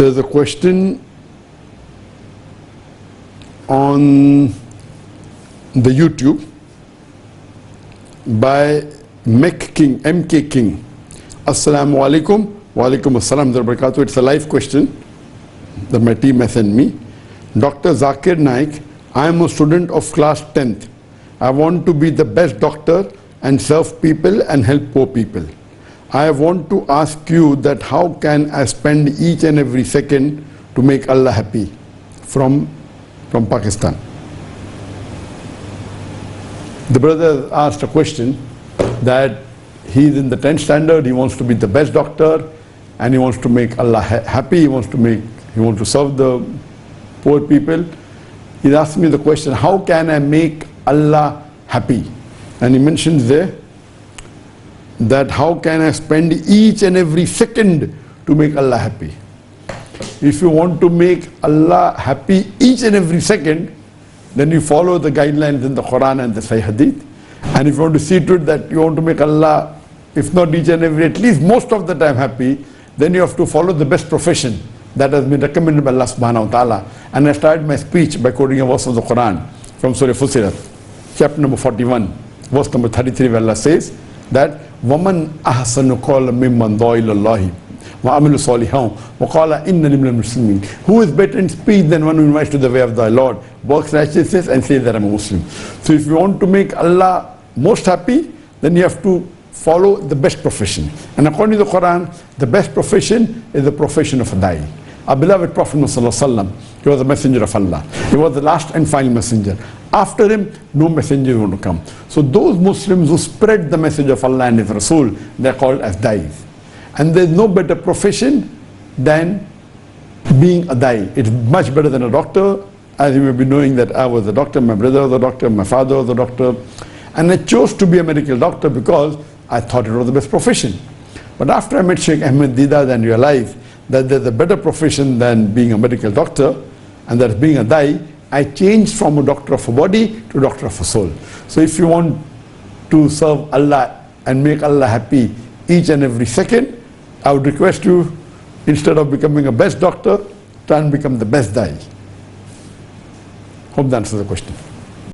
There's a question on the YouTube by MK King. Assalamu alaikum. Wa alaikum assalam wa barakatuh. It's a live question that my team has sent me. Dr. Zakir Naik, I am a student of class 10th. I want to be the best doctor and serve people and help poor people. I want to ask you that how can I spend each and every second to make Allah happy? From Pakistan. The brother asked a question that he's in the 10th standard, he wants to be the best doctor and he wants to make Allah happy, he wants to serve the poor people. He's asking me the question, how can I make Allah happy? And he mentions there that how can I spend each and every second to make Allah happy? If you want to make Allah happy each and every second, then you follow the guidelines in the Quran and the Sahih Hadith. And if you want to see to it that you want to make Allah, if not each and every, at least most of the time happy, then you have to follow the best profession that has been recommended by Allah subhanahu wa ta'ala. And I started my speech by quoting a verse of the Quran from Surah Fussilat, chapter number 41, verse number 33, where Allah says that وَمَنْ أَحْسَنُ قَوْلًا مِمَّنْ دَعَا إِلَى اللَّهِ وَعَمِلَ صَالِحًا وَقَالَ إِنَّنِي مِنَ الْمُسْلِمِينَ. Who is better in speech than one who invites to the way of thy Lord, works righteousness and says that I am a Muslim. So if you want to make Allah most happy, then you have to follow the best profession. And according to the Quran, the best profession is the profession of a da'i. Our beloved Prophet Muhammad, he was the messenger of Allah. He was the last and final messenger. After him, no messenger will come. So those Muslims who spread the message of Allah and His Rasul, they are called as da'is. And there is no better profession than being a da'i. It's much better than a doctor. As you may be knowing that I was a doctor, my brother was a doctor, my father was a doctor. And I chose to be a medical doctor because I thought it was the best profession. But after I met Sheikh Ahmed Deedat and realized that there's a better profession than being a medical doctor, and that is being a da'i, I changed from a doctor of a body to a doctor of a soul. So if you want to serve Allah and make Allah happy each and every second, I would request you, instead of becoming a best doctor, try and become the best da'i. Hope that answers the question.